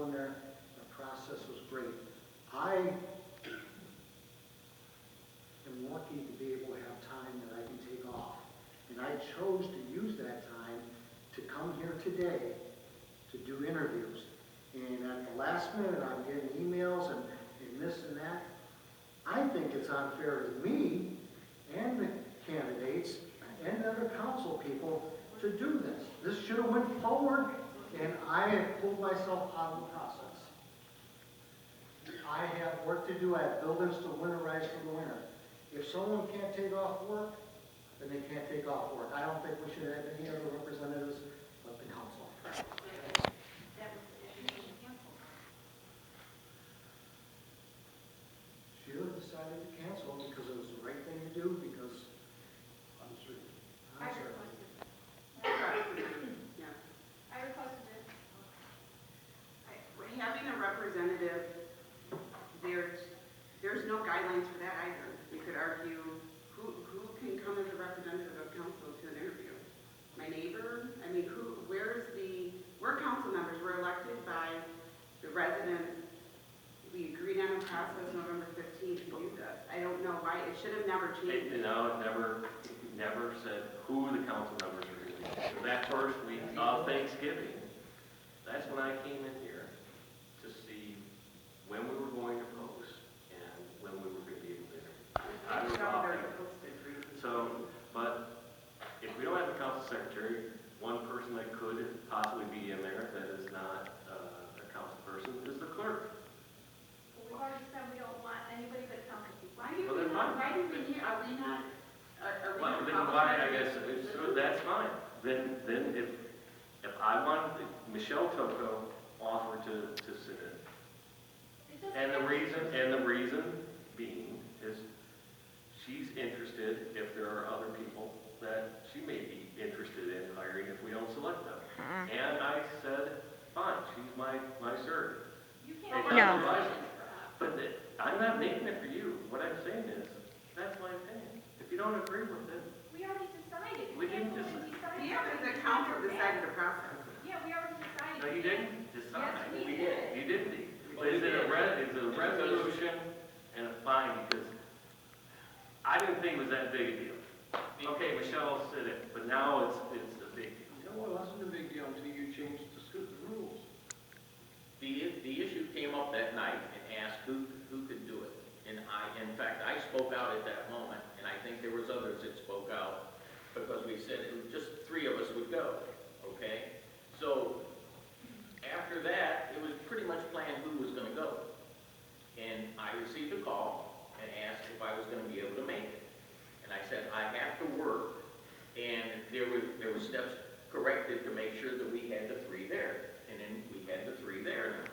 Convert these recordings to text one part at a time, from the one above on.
in there. The process was great. I am lucky to be able to have time that I can take off. And I chose to use that time to come here today to do interviews. And at the last minute, I'm getting emails and this and that. I think it's unfair to me and the candidates and other council people to do this. This should have went forward, and I have pulled myself out of the process. I have work to do. I have buildings to winterize for the winter. If someone can't take off work, then they can't take off work. I don't think we should have any other representatives of the council. Sheila decided to cancel because it was the right thing to do, because I'm certain. I requested it. Yeah. I requested it. Having a representative, there's no guidelines for that either. You could argue who can come as a representative of council to an interview. My neighbor. I mean, we're council members. We're elected by the residents. We agreed on a process November 15th to do this. I don't know why it should have never changed. It never said who the council members were going to be. So that first week of Thanksgiving, that's when I came in here to see when we were going to post and when we were going to be able to interview. I was off. So, but if we don't have a council secretary, one person that could possibly be in there that is not a council person is the clerk. We've already said we don't want anybody but council people. Why do we not? Why, I guess, so that's fine. Then if I want, Michele Tocco offered to sit in. And the reason being is she's interested if there are other people that she may be interested in hiring if we don't select them. And I said, fine, she's my servant. You can't. No. But I'm not making it for you. What I'm saying is, that's my opinion. If you don't agree with it, We already decided. We didn't decide. Yeah, but the council decided the process. Yeah, we already decided. no, you didn't decide. Yes, we did. You didn't. Is it a resolution and a fine? Because I didn't think it was that big a deal. Okay, Michelle said it, but now it's a big deal. No, it wasn't a big deal until you changed the rules. The issue came up that night and asked who could do it. And in fact, I spoke out at that moment, and I think there was others that spoke out because we said it was just 3 of us would go, okay? So after that, it was pretty much planned who was going to go. And I received a call and asked if I was going to be able to make it. And I said, I have to work. And there were steps corrected to make sure that we had the 3 there. And then we had the 3 there now.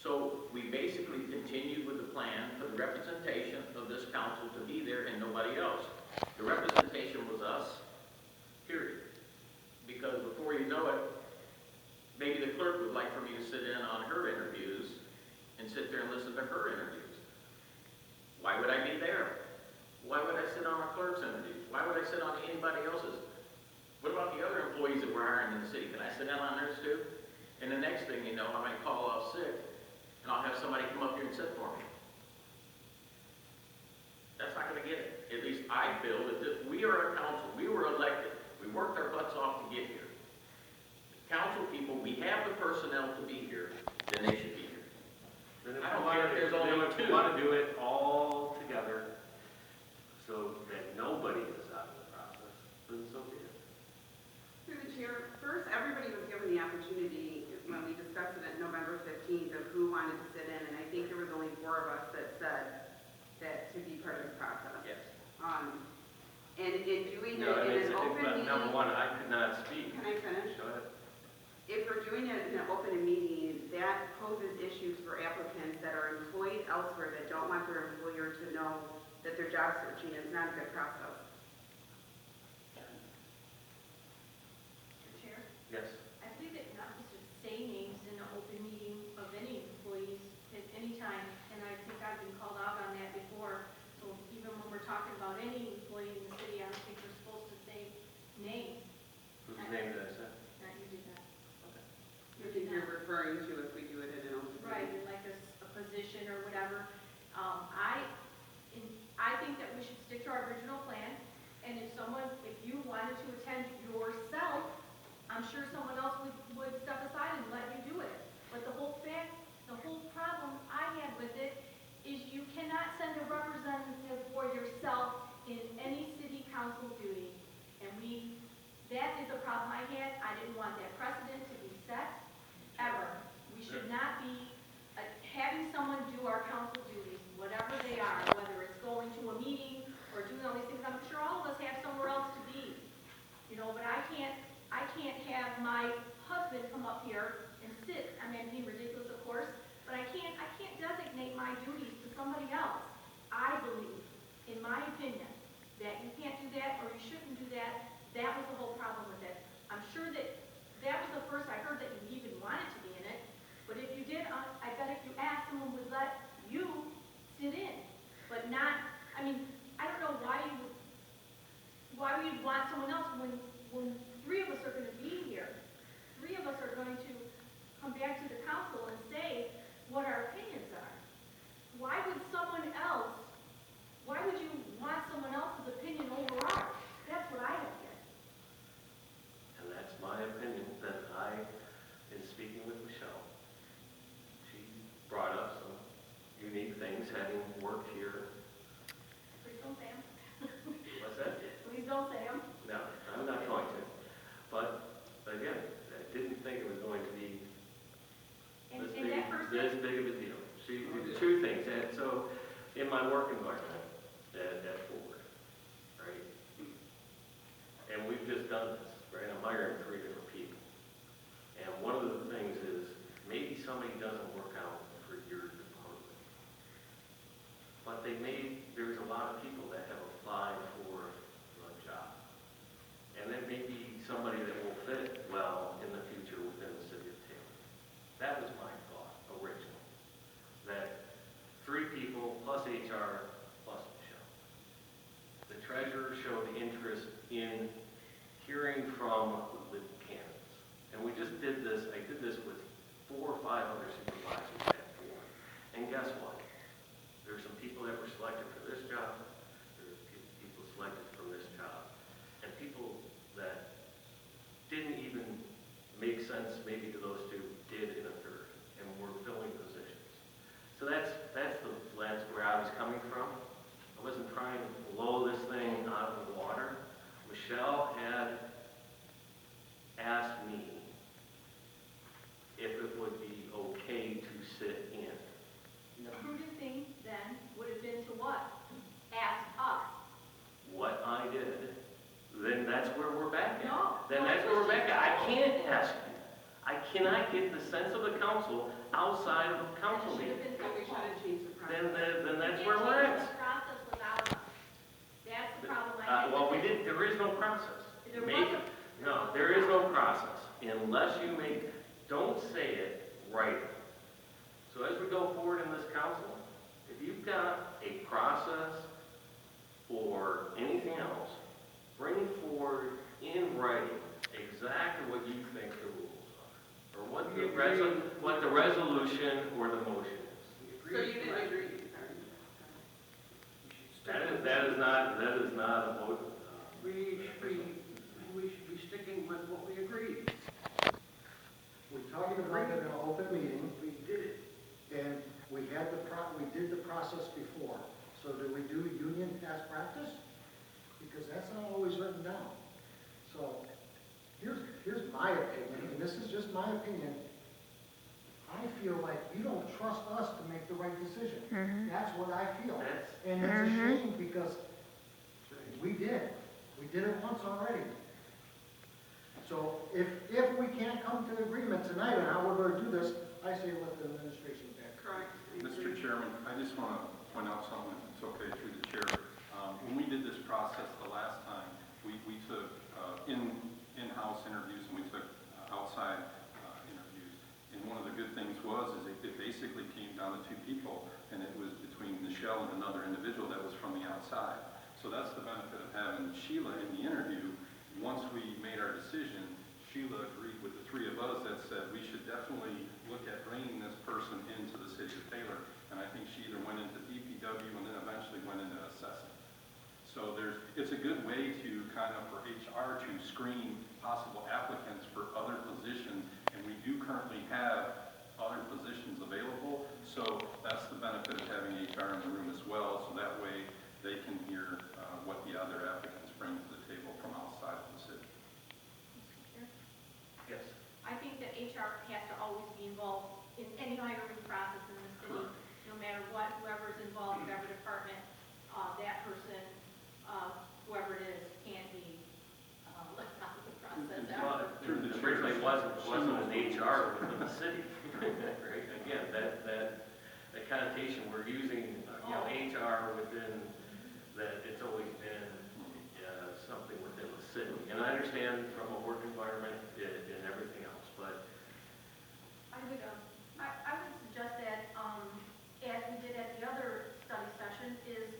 So we basically continued with the plan for the representation of this council to be there and nobody else. The representation was us, period. Because before you know it, maybe the clerk would like for me to sit in on her interviews and sit there and listen to her interviews. Why would I be there? Why would I sit on a clerk's interviews? Why would I sit on anybody else's? What about the other employees that we're hiring in the city? Can I sit in on theirs too? And the next thing you know, I might call off sick, and I'll have somebody come up here and sit for me. That's not going to get it. At least I feel that we are a council. We were elected. We worked our butts off to get here. Council people, we have the personnel to be here, then they should be here. Then I don't care if there's only 2. If you want to do it all together so that nobody is out of the process, then so be it. Through the chair, first, everybody was given the opportunity when we discussed it at November 15th of who wanted to sit in, and I think there was only 4 of us that said that to be part of the process. Yes. And in doing No, it in an open but meeting. number one, I could not speak. Can I finish? Go ahead. If we're doing it in an open meeting, that poses issues for applicants that are employed elsewhere that don't want their employer to know that they're job searching. It's not a good process. Chair, Yes. I believe that not just to say names in an open meeting of any employees at any time, and I think I've been called out on that before. So even when we're talking about any employee in the city, I don't think we're supposed to say names. Whose name did I say? Not you did that. I think you're referring to if we do it in an open things, having worked here. Please don't say 'em. What's that? Please don't say 'em. No, I'm not going to. But again, I didn't think it was going to be And this and that person, big of a deal. See, two things, and so, in my work environment, at Ford, right? And we've just done this, right? I'm hiring 3 different people. And one of the things is, maybe somebody doesn't work out for your department. But there's a lot of people that have applied for a job. And then maybe somebody that will fit well in the future within the city of Taylor. That was my thought originally. That 3 people plus HR plus Michelle. The treasurer showed interest in hearing from the candidates. And we just did this, I did this with 4 or 5 other supervisors at Ford. And guess what? There's some people that were selected for this job, there's people selected from this job, and people that didn't even make sense maybe to those 2 did in a third, and were filling positions. So that's where I was coming from. I wasn't trying to blow this thing out of the water. Michelle had asked me if it would be okay to sit in. the prudent thing then would have been to what? Ask us. What I did, then that's where we're back at. No. Then that's where we're back at. I can't ask you. I cannot get the sense of the council outside of the council Should have meeting. been So we should have changed the process. Then that's You where can't we're change at. the process without us. That's the problem I Well, we think. didn't, there is no process. There Make- wasn't. No, there is no process unless you don't say it, write it. So as we go forward in this council, if you've got a process or anything else, bring forward in writing exactly what you think the rules are, or what the resolution or the motion is. So you didn't agree, sorry. That is not a vote. We should be sticking with what we agreed. We're talking about it in an open meeting, We did it. and we did the process before. So do we do union as practice? Because that's not always written down. So here's my opinion, and this is just my opinion. I feel like you don't trust us to make the right decision. That's what I feel. And it's a shame because we did. We did it once already. So if we can't come to agreement tonight on how we're going to do this, I say let the administration pick. Correct. Mr. Chairman, I just want to point out something, if it's okay through the chair. When we did this process the last time, we took in-house interviews and we took outside interviews. And one of the good things was it basically came down to 2 people, and it was between Michelle and another individual that was from the outside. So that's the benefit of having Sheila in the interview. Once we made our decision, Sheila agreed with the 3 of us that said we should definitely look at bringing this person into the city of Taylor. And I think she either went into DPW and then eventually went into assessing. So it's a good way to kind of, for HR to screen possible applicants for other positions. And we do currently have other positions available. So that's the benefit of having HR in the room as well. So that way they can hear what the other applicants bring to the table from outside of the city. Yes. I think that HR has to always be involved in any hiring process in the city, no matter what, whoever's involved, whatever department, that person, whoever it is, can't be left out of the process. Well, originally wasn't an HR within the city. Right? Again, that connotation we're using, HR within, that it's always been something within the city. And I understand from a work environment and everything else, but I would suggest that, as we did at the other study session, is,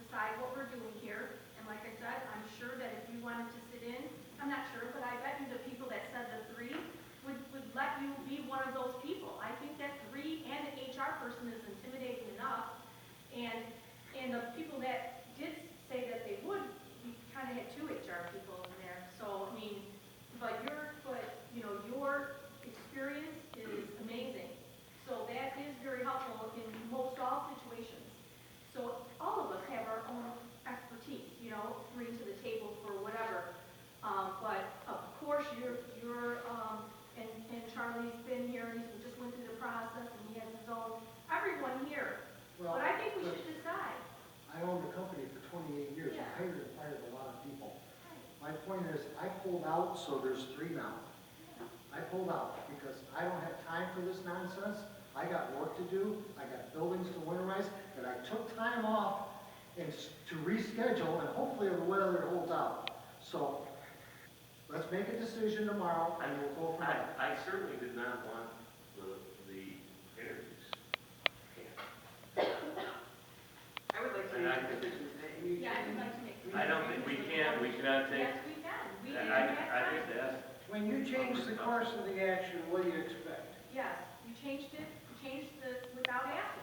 decide what we're doing here. And like I said, I'm sure that if you wanted to sit in, I'm not sure, but I bet you the people that said the 3 would let you be one of those people. I think that 3 and an HR person is intimidating enough. And the people that did say that they would, we kind of had 2 HR people in there. So, I mean, but your experience is amazing. So that is very helpful in most all point is, I pulled out, so there's 3 now. I pulled out because I don't have time for this nonsense. I got work to do, I got buildings to winterize, and I took time off to reschedule, and hopefully the weather holds out. So, let's make a decision tomorrow, and we'll go from there. I certainly did not want the interviews. I would like to And make I a think- decision today. Yeah, I'd like to make. I don't think we cannot take, Yes, we can. We can I have just time. asked, When you change the course of the action, what do you expect? Yes, you changed it, you changed the, without asking.